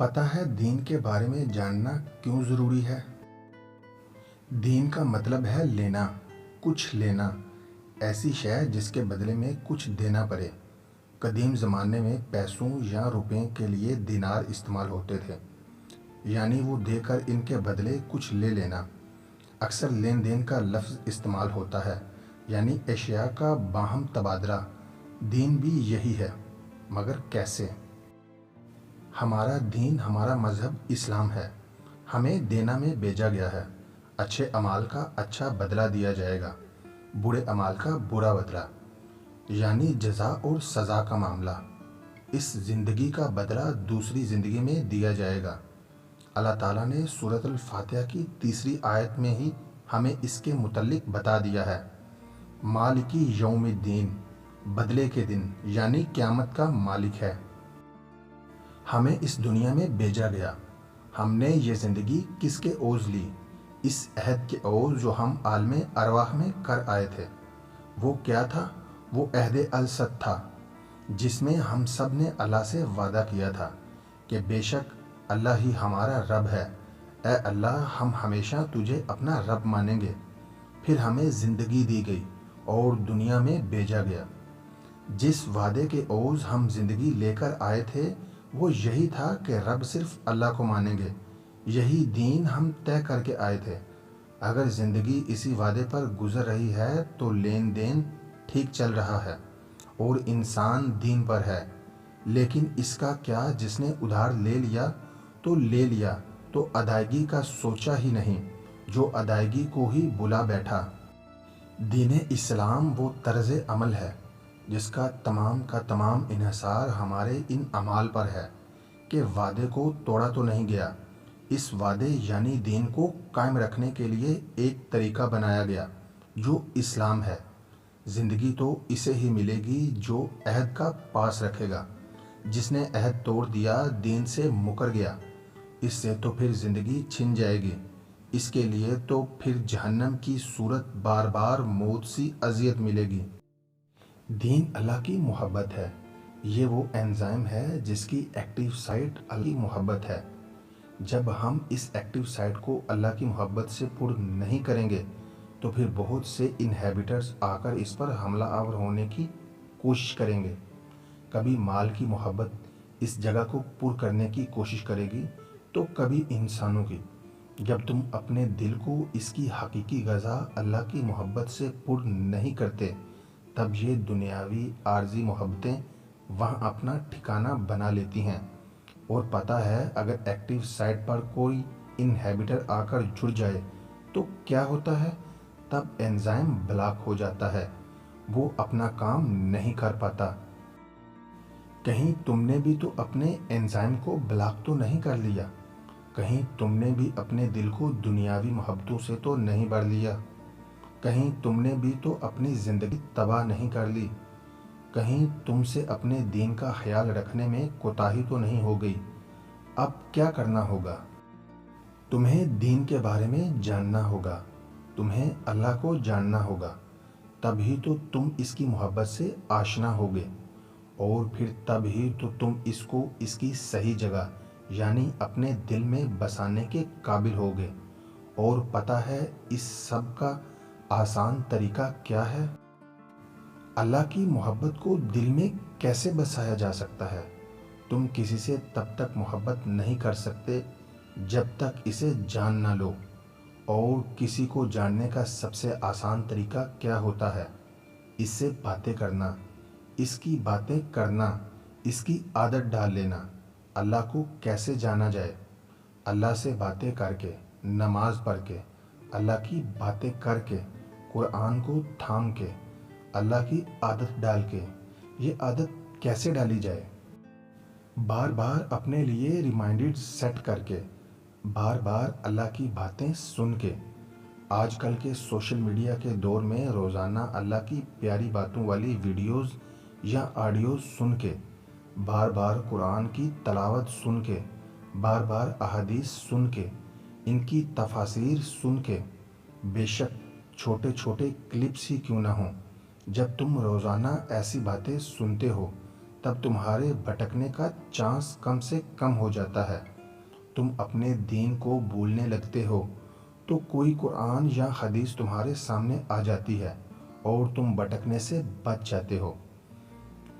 پتہ ہے دین کے بارے میں جاننا کیوں ضروری ہے؟ دین کا مطلب ہے لینا، کچھ لینا، ایسی شے جس کے بدلے میں کچھ دینا پڑے۔ قدیم زمانے میں پیسوں یا روپے کے لیے دینار استعمال ہوتے تھے، یعنی وہ دے کر ان کے بدلے کچھ لے لینا۔ اکثر لین دین کا لفظ استعمال ہوتا ہے، یعنی اشیاء کا باہم تبادلہ۔ دین بھی یہی ہے، مگر کیسے؟ ہمارا دین، ہمارا مذہب اسلام ہے۔ ہمیں دینا میں بھیجا گیا ہے۔ اچھے اعمال کا اچھا بدلہ دیا جائے گا، برے اعمال کا برا بدلہ، یعنی جزا اور سزا کا معاملہ۔ اس زندگی کا بدلہ دوسری زندگی میں دیا جائے گا۔ اللہ تعالیٰ نے سورۃ الفاتحہ کی 3 آیت میں ہی ہمیں اس کے متعلق بتا دیا ہے۔ مالکی یوم الدین، بدلے کے دن، یعنی قیامت کا مالک ہے۔ ہمیں اس دنیا میں بھیجا گیا۔ ہم نے یہ زندگی کس کے عوض لی؟ اس عہد کے عوض جو ہم عالم ارواح میں کر آئے تھے۔ وہ کیا تھا؟ وہ عہد الصد تھا، جس میں ہم سب نے اللہ سے وعدہ کیا تھا کہ بے شک اللہ ہی ہمارا رب ہے۔ اے اللہ، ہم ہمیشہ تجھے اپنا رب مانیں گے۔ پھر ہمیں زندگی دی گئی اور دنیا میں بھیجا گیا۔ جس وعدے کے عوض ہم زندگی لے کر آئے تھے وہ یہی تھا کہ رب صرف اللہ کو مانیں گے۔ یہی دین ہم طے کر کے آئے تھے۔ اگر زندگی اسی وعدے پر گزر رہی ہے تو لین دین ٹھیک چل رہا ہے اور انسان دین پر ہے۔ لیکن اس کا کیا؟ جس نے ادھار لے لیا تو ادائیگی کا سوچا ہی نہیں، جو ادائیگی کو ہی بلا بیٹھا۔ دین اسلام وہ طرز عمل ہے جس کا تمام انحصار ہمارے ان اعمال پر ہے کہ وعدے کو توڑا تو نہیں گیا۔ اس وعدے یعنی دین کو قائم رکھنے کے لیے ایک طریقہ بنایا گیا جو اسلام ہے۔ زندگی تو اسے ہی ملے گی جو عہد کا پاس رکھے گا۔ جس نے عہد توڑ دیا، دین سے مکر گیا، اس سے تو پھر زندگی چھن جائے گی۔ اس کے لیے تو پھر جہنم کی صورت بار بار موت سی اذیت ملے گی۔ دین اللہ کی محبت ہے۔ یہ وہ انزائم ہے جس کی ایکٹیو سائٹ اللہ کی محبت ہے۔ جب ہم اس ایکٹیو سائٹ کو اللہ کی محبت سے پر نہیں کریں گے تو پھر بہت سے انہیبیٹرز آ کر اس پر حملہ آور ہونے کی کوشش کریں گے۔ کبھی مال کی محبت اس جگہ کو پر کرنے کی کوشش کرے گی تو کبھی انسانوں کی۔ جب تم اپنے دل کو اس کی حقیقی غذا اللہ کی محبت سے پر نہیں کرتے، تب یہ دنیاوی عارضی محبتیں وہاں اپنا ٹھکانہ بنا لیتی ہیں۔ اور پتہ ہے اگر ایکٹیو سائٹ پر کوئی انہیبیٹر آ کر جڑ جائے تو کیا ہوتا ہے؟ تب انزائم بلاک ہو جاتا ہے، وہ اپنا کام نہیں کر پاتا۔ کہیں تم نے بھی تو اپنے انزائم کو بلاک تو نہیں کر لیا؟ کہیں تم نے بھی اپنے دل کو دنیاوی محبتوں سے تو نہیں بھر لیا؟ کہیں تم نے بھی تو اپنی زندگی تباہ نہیں کر لی؟ کہیں تم سے اپنے دین کا خیال رکھنے میں کوتاہی تو نہیں ہو گئی؟ اب کیا کرنا ہوگا؟ تمہیں دین کے بارے میں جاننا ہوگا، تمہیں اللہ کو جاننا ہوگا، تب ہی تو تم اس کی محبت سے آشنا ہوگے، اور پھر تب ہی تو تم اس کو اس کی صحیح جگہ یعنی اپنے دل میں بسانے کے قابل ہوگے۔ اور پتہ ہے اس سب کا آسان طریقہ کیا ہے؟ اللہ کی محبت کو دل میں کیسے بسایا جا سکتا ہے؟ تم کسی سے تب تک محبت نہیں کر سکتے جب تک اسے جان نہ لو۔ اور کسی کو جاننے کا سب سے آسان طریقہ کیا ہوتا ہے؟ اس سے باتیں کرنا، اس کی باتیں کرنا، اس کی عادت ڈال لینا۔ اللہ کو کیسے جانا جائے؟ اللہ سے باتیں کر کے، نماز پڑھ کے، اللہ کی باتیں کر کے، قرآن کو تھام کے، اللہ کی عادت ڈال کے۔ یہ عادت کیسے ڈالی جائے؟ بار بار اپنے لیے ریمائنڈر سیٹ کر کے، بار بار اللہ کی باتیں سن کے۔ آج کل کے سوشل میڈیا کے دور میں روزانہ اللہ کی پیاری باتوں والی ویڈیوز یا آڈیوز سن کے، بار بار قرآن کی تلاوت سن کے، بار بار احادیث سن کے، ان کی تفاسیر سن کے، بے شک چھوٹے چھوٹے کلپس ہی کیوں نہ ہوں، جب تم روزانہ ایسی باتیں سنتے ہو تب تمہارے بھٹکنے کا چانس کم سے کم ہو جاتا ہے۔ تم اپنے دین کو بھولنے لگتے ہو تو کوئی قرآن یا حدیث تمہارے سامنے آ جاتی ہے اور تم بھٹکنے سے بچ جاتے ہو۔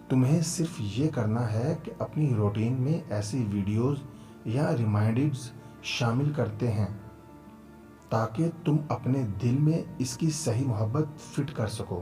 تمہیں صرف یہ کرنا ہے کہ اپنی روٹین میں ایسی ویڈیوز یا ریمائنڈرز شامل کرتے ہیں تاکہ تم اپنے دل میں اس کی صحیح محبت فٹ کر سکو۔